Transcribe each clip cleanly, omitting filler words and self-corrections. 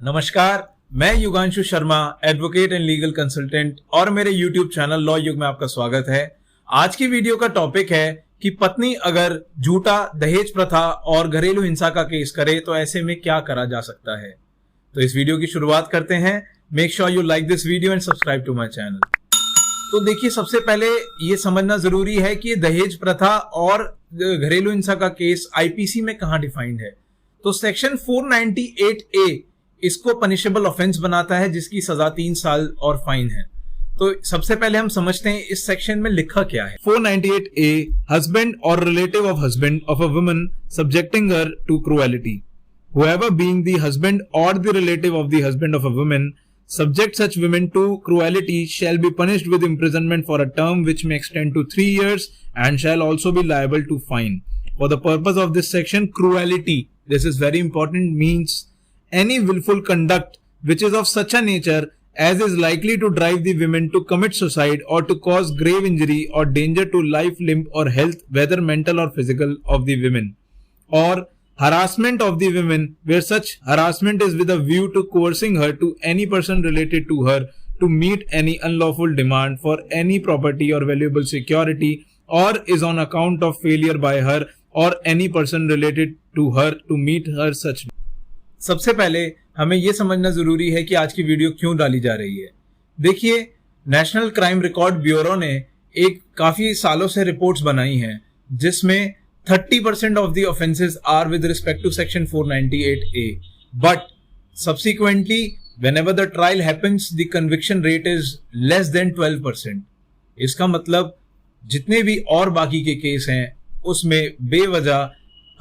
नमस्कार, मैं Yuganshu Sharma, advocate and legal consultant और मेरे YouTube चैनल लॉ युग में आपका स्वागत है। आज की वीडियो का टॉपिक है कि पत्नी अगर झूठा दहेज प्रथा और घरेलू हिंसा का केस करे तो ऐसे में क्या करा जा सकता है। तो इस वीडियो की शुरुआत करते हैं। Make sure you like this video and subscribe to my channel. तो देखिए, सबसे पहले ये समझना जरूरी है कि दहेज प्रथा और घरेलू हिंसा का केस आईपीसी में कहां डिफाइंड है। तो सेक्शन 498A इसको पनिशेबल ऑफेंस बनाता है, जिसकी सजा 3 साल और फाइन है। तो सबसे पहले हम समझते हैं इस सेक्शन में लिखा क्या है। 498A, हस्बैंड और relative of husband of a woman subjecting her to cruelty, whoever being the husband or the relative of the husband of a woman subject such women to cruelty shall be punished with imprisonment for a term which may extend to 3 years and shall also be liable to fine. For the purpose of this section, cruelty, this is very important, means any willful conduct which is of such a nature as is likely to drive the women to commit suicide or to cause grave injury or danger to life, limb or health, whether mental or physical, of the women, or harassment of the women where such harassment is with a view to coercing her to any person related to her to meet any unlawful demand for any property or valuable security, or is on account of failure by her or any person related to her to meet her such. सबसे पहले हमें यह समझना जरूरी है कि आज की वीडियो क्यों डाली जा रही है। देखिए, नेशनल क्राइम रिकॉर्ड ब्यूरो ने एक काफी सालों से रिपोर्ट्स बनाई हैं जिसमें 30% of the offences are with respect to section 498A, but subsequently whenever the trial happens the conviction rate is less than 12%। इसका मतलब जितने भी और बाकी के केस हैं उसमें बेवजह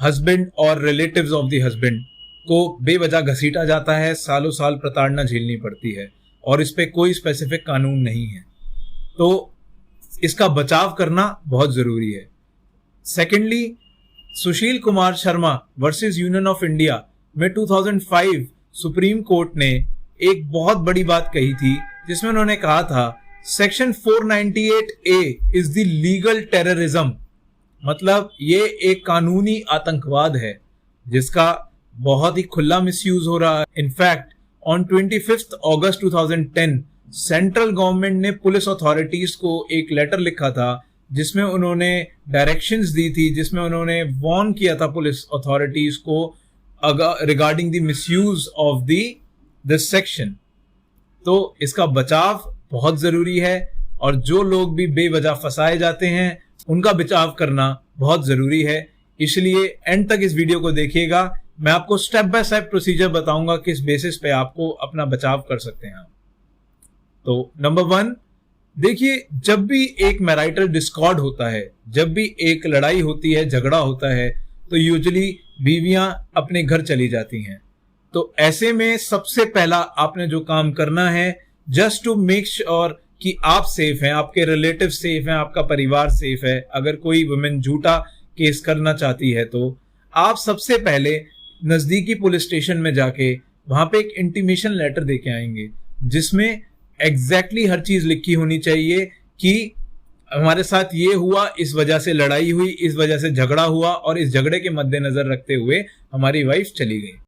हस्बैंड और रिलेटिव्स ऑफ द हस्बैंड को बेवजह घसीटा जाता है, सालों साल प्रताड़ना झेलनी पड़ती है और इस पे कोई स्पेसिफिक कानून नहीं है। तो इसका बचाव करना बहुत जरूरी है। Secondly, Sushil Kumar Sharma versus union of India में 2005 सुप्रीम कोर्ट ने एक बहुत बड़ी बात कही थी, जिसमें उन्होंने कहा था section 498A is the legal terrorism, मतलब ये एक कानूनी आतंकवाद है जिसका बहुत ही खुला मिसयूज हो रहा है। In fact on 25 August 2010 central government ने पुलिस अथॉरिटीज को एक लेटर लिखा था जिसमें उन्होंने डायरेक्शंस दी थी, जिसमें उन्होंने वार्न किया था पुलिस अथॉरिटीज को regarding the misuse of this section. तो इसका बचाव बहुत जरूरी है और जो लोग भी बेवजह फंसाए जाते हैं उनका बचाव करना बहुत जरूरी है। इसलिए एंड तक इस वीडियो को देखिएगा, मैं आपको स्टेप बाय स्टेप प्रोसीजर बताऊंगा किस बेसिस पे आपको अपना बचाव कर सकते हैं। तो नंबर 1, देखिए, जब भी एक मैरिटल डिस्कॉर्ड होता है, जब भी एक लड़ाई होती है, झगड़ा होता है, तो यूजुअली बीवियां अपने घर चली जाती हैं। तो ऐसे में सबसे पहला आपने जो काम करना है, जस्ट टू मेक श्योर कि आप सेफ हैं, आपके रिलेटिव सेफ हैं, आपका परिवार सेफ है। अगर कोई वुमेन झूठा केस करना चाहती है तो आप सबसे पहले नजदीकी पुलिस स्टेशन में जाके वहां पे एक इंटीमेशन लेटर देके आएंगे, जिसमें एग्जैक्टली हर चीज लिखी होनी चाहिए कि हमारे साथ ये हुआ, इस वजह से लड़ाई हुई, इस वजह से झगड़ा हुआ और इस झगड़े के मद्देनजर रखते हुए हमारी वाइफ चली गई।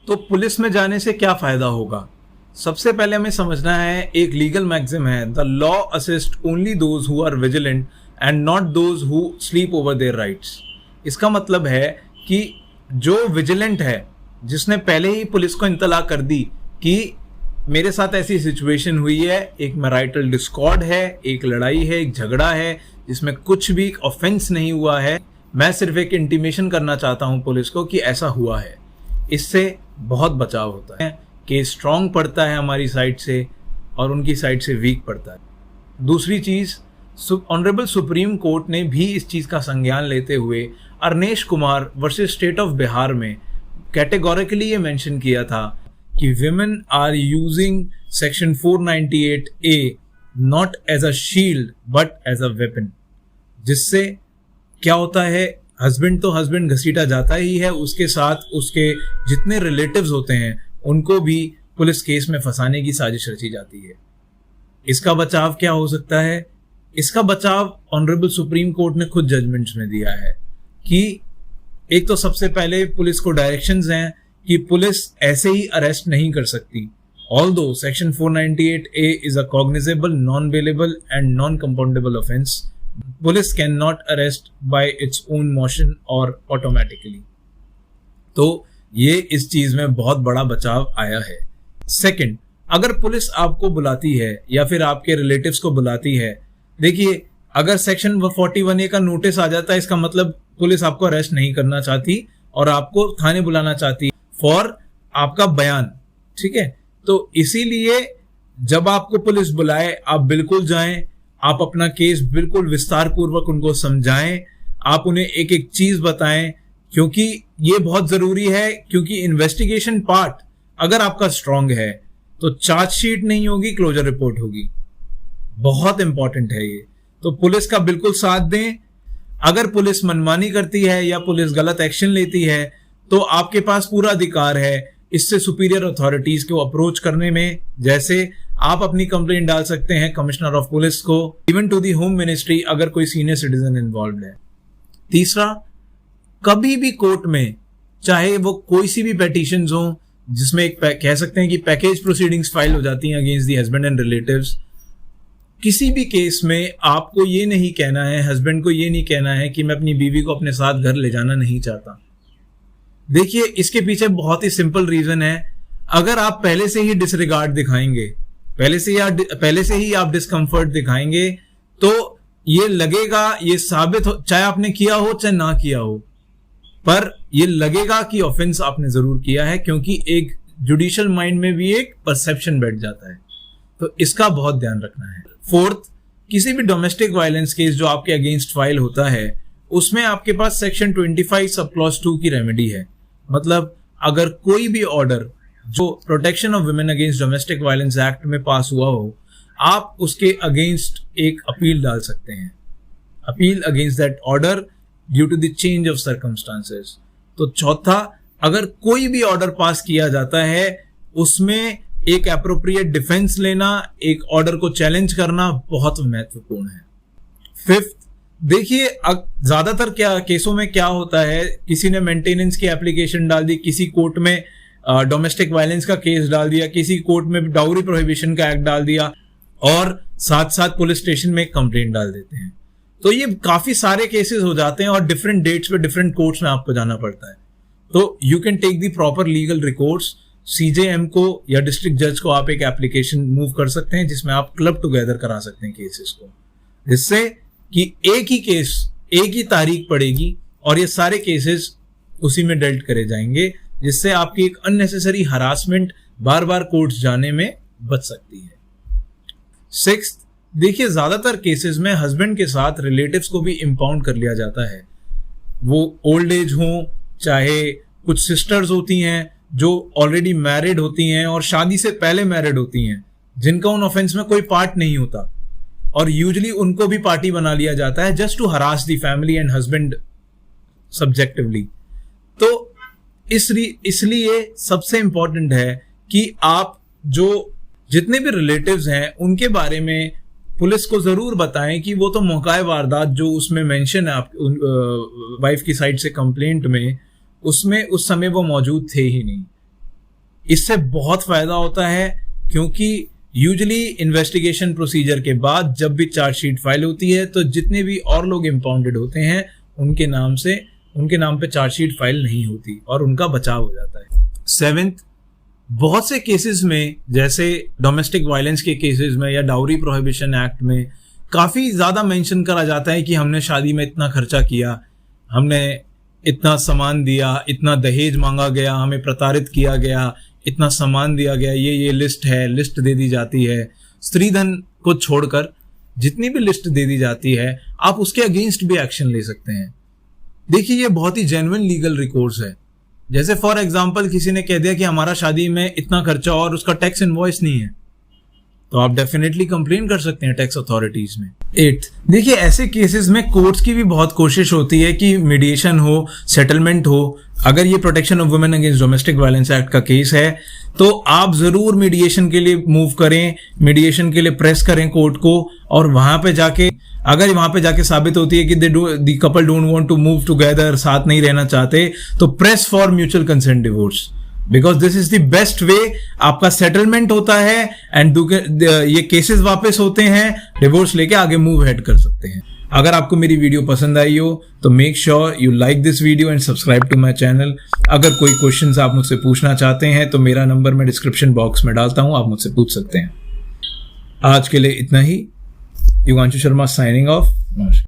तो पुलिस में जाने से क्या फायदा होगा? सबसे पहले हमें समझना है, एक लीगल मैक्सिम है, the law assist only those who are vigilant and not those who sleep over their rights. इसका मतलब है कि जो विजिलेंट है, जिसने पहले ही पुलिस को इत्तला कर दी कि मेरे साथ ऐसी सिचुएशन हुई है, एक मैरिटल डिस्कॉर्ड है, एक लड़ाई है, एक झगड़ा है जिसमें कुछ भी ऑफेंस नहीं हुआ है, मैं सिर्फ एक इंटीमेशन करना चाहता हूं पुलिस को कि ऐसा हुआ है, इससे बहुत बचाव होता है। केस स्ट्रांग पड़ता है हमारी साइड से और उनकी साइड से वीक पड़ता है। दूसरी चीज, ऑनरेबल सुप्रीम कोर्ट ने भी इस चीज का संज्ञान लेते हुए Arnesh Kumar versus state of Bihar में कैटेगोरिकली ये मेंशन किया था कि women are using section 498A not as a shield but as a weapon. जिससे क्या होता है, हस्बैंड तो हस्बैंड घसीटा जाता ही है, उसके साथ उसके जितने रिलेटिव्स होते हैं उनको भी पुलिस केस में फंसाने की साजिश रची जाती है। इसका बचाव क्या हो सकता है? इसका बचाव ऑनरेबल सुप्रीम कोर्ट ने खुद जजमेंट्स में दिया है कि एक तो सबसे पहले पुलिस को डायरेक्शंस हैं कि पुलिस ऐसे ही अरेस्ट नहीं कर सकती। Although Section 498A is a cognizable, non-bailable and non-compoundable offence, police cannot arrest by its own motion or automatically. तो ये इस चीज में बहुत बड़ा बचाव आया है। सेकंड, अगर पुलिस आपको बुलाती है या फिर आपके रिलेटिव्स को बुलाती है, देखिए अगर सेक्शन 41A का नोटिस आ जाता है, इसका मतलब पुलिस आपको अरेस्ट नहीं करना चाहती और आपको थाने बुलाना चाहती फॉर आपका बयान, ठीक है। तो इसीलिए जब आपको पुलिस बुलाए आप बिल्कुल जाएं, आप अपना केस बिल्कुल विस्तार पूर्वक उनको समझाएं, आप उन्हें एक एक चीज बताएं, क्योंकि ये बहुत जरूरी है। क्योंकि इन्वेस्टिगेशन पार्ट अगर आपका स्ट्रांग है तो चार्जशीट नहीं होगी, क्लोजर रिपोर्ट होगी। बहुत इंपॉर्टेंट है ये। तो पुलिस का बिल्कुल साथ दें। अगर पुलिस मनमानी करती है या पुलिस गलत एक्शन लेती है तो आपके पास पूरा अधिकार है इससे सुपीरियर अथॉरिटीज को अप्रोच करने में। जैसे आप अपनी कंप्लेंट डाल सकते हैं कमिश्नर ऑफ पुलिस को, even to the home ministry अगर कोई सीनियर सिटीजन इन्वॉल्व है। तीसरा, कभी भी कोर्ट में चाहे वो कोई सी भी पेटिशंस हो जिसमें एक कह सकते हैं कि पैकेज प्रोसीडिंग्स फाइल हो जाती हैं against the husband and relatives, किसी भी केस में आपको ये नहीं कहना है, हस्बैंड को ये नहीं कहना है कि मैं अपनी बीवी को अपने साथ घर ले जाना नहीं चाहता। देखिए इसके पीछे बहुत ही सिंपल रीजन है। अगर आप पहले से ही डिसरिगार्ड दिखाएंगे, पहले से ही आप डिस्कम्फर्ट दिखाएंगे, तो ये लगेगा, ये साबित हो, चाहे आपने किया हो चाहे ना किया हो, पर ये लगेगा कि ऑफेंस आपने जरूर किया है, क्योंकि एक जुडिशियल माइंड में भी एक परसेप्शन बैठ जाता है। तो इसका बहुत ध्यान रखना है। फोर्थ, किसी भी डोमेस्टिक वायलेंस केस जो आपके अगेंस्ट फाइल होता है उसमें आपके पास सेक्शन 25 सब क्लॉज 2 की रेमेडी है। मतलब अगर कोई भी ऑर्डर जो protection of women against domestic violence act में पास हुआ हो, आप उसके अगेंस्ट एक अपील डाल सकते हैं, appeal against that order due to the change of circumstances. तो चौथा, अगर कोई भी ऑर्डर पास किया जाता है उसमें एक एप्रोप्रिएट डिफेंस लेना, एक ऑर्डर को चैलेंज करना बहुत महत्वपूर्ण है। फिफ्थ, देखिए ज्यादातर केसों में क्या होता है, किसी ने मेंटेनेंस की एप्लीकेशन डाल दी, किसी कोर्ट में डोमेस्टिक वायलेंस का केस डाल दिया, किसी कोर्ट में डाउरी प्रोहिबिशन का एक्ट डाल दिया और साथ साथ पुलिस स्टेशन में एक कंप्लेंट डाल देते हैं। तो ये काफी सारे केसेस हो जाते हैं और डिफरेंट डेट्स पे डिफरेंट कोर्ट्स में आपको जाना पड़ता है। तो you can take the proper legal recourse. CJM को या डिस्ट्रिक्ट जज को आप एक एप्लीकेशन मूव कर सकते हैं जिसमें आप क्लब टुगेदर करा सकते हैं केसेस को, जिससे कि एक ही केस एक ही तारीख पड़ेगी और ये सारे केसेस उसी में डेल्ट करे जाएंगे, जिससे आपकी एक अननेसेसरी हरासमेंट बार बार कोर्ट्स जाने में बच सकती है। सिक्स्थ, देखिए ज्यादातर केसेस में हस्बैंड के साथ रिलेटिव्स को भी इंपाउंड कर लिया जाता है। वो ओल्ड एज हो, चाहे कुछ सिस्टर्स होती हैं जो ऑलरेडी मैरिड होती हैं और शादी से पहले मैरिड होती हैं, जिनका उन ऑफेंस में कोई पार्ट नहीं होता, और यूजुअली उनको भी पार्टी बना लिया जाता है just to harass the family and husband subjectively. तो इसलिए सबसे इंपॉर्टेंट है कि आप जो जितने भी रिलेटिव्स हैं उनके बारे में पुलिस को जरूर बताएं कि वो तो मौका वारदात जो उसमें मेंशन है आप वाइफ की साइड से कंप्लेंट में, उसमें उस समय वो मौजूद थे ही नहीं। इससे बहुत फायदा होता है, क्योंकि यूजुअली इन्वेस्टिगेशन प्रोसीजर के बाद जब भी चार्जशीट फाइल होती है तो जितने भी और लोग इंपाउंडेड होते हैं उनके नाम पे चार्जशीट फाइल नहीं होती और उनका बचाव हो जाता है। सेवेंथ, बहुत से केसेस में जैसे डोमेस्टिक वायलेंस के केसेस में या डाउरी प्रोहिबिशन एक्ट में काफी ज्यादा मेंशन करा जाता है कि हमने शादी में इतना खर्चा किया, हमने इतना सामान दिया, इतना दहेज मांगा गया, हमें प्रताड़ित किया गया, इतना सामान दिया गया, ये लिस्ट दे दी जाती है। स्त्रीधन को छोड़कर जितनी भी लिस्ट दे दी जाती है आप उसके अगेंस्ट भी एक्शन ले सकते हैं। देखिए ये बहुत ही जेन्युइन लीगल रिकोर्स है। जैसे फॉर एग्जांपल किसी ने कह दिया कि हमारा शादी में इतना खर्चा और उसका टैक्स इनवॉइस नहीं है, तो आप डेफिनेटली कंप्लेन कर सकते हैं टैक्स अथॉरिटीज में। 8, देखिए ऐसे केसेस में कोर्ट्स की भी बहुत कोशिश होती है कि मीडिएशन हो, सेटलमेंट हो। अगर ये protection of women against domestic violence act का केस है तो आप जरूर मीडिएशन के लिए मूव करें, मीडिएशन के लिए प्रेस करें कोर्ट को, और वहां पे जाके साबित होती है कि the couple don't want to move together, साथ नहीं रहना चाहते, तो press for mutual consent divorce. Because this is the best way. आपका सेटलमेंट होता है एंड ये केसेस वापस होते हैं, डिवोर्स लेके आगे मूव हेड कर सकते हैं। अगर आपको मेरी वीडियो पसंद आई हो तो make sure you like this video and subscribe to my channel. अगर कोई क्वेश्चंस आप मुझसे पूछना चाहते हैं तो मेरा नंबर मैं डिस्क्रिप्शन बॉक्स में डालता हूं, आप मुझसे पूछ सकते हैं। आज के लिए इतना ही। युगांशु शर्मा साइनिंग ऑफ। नमस्कार।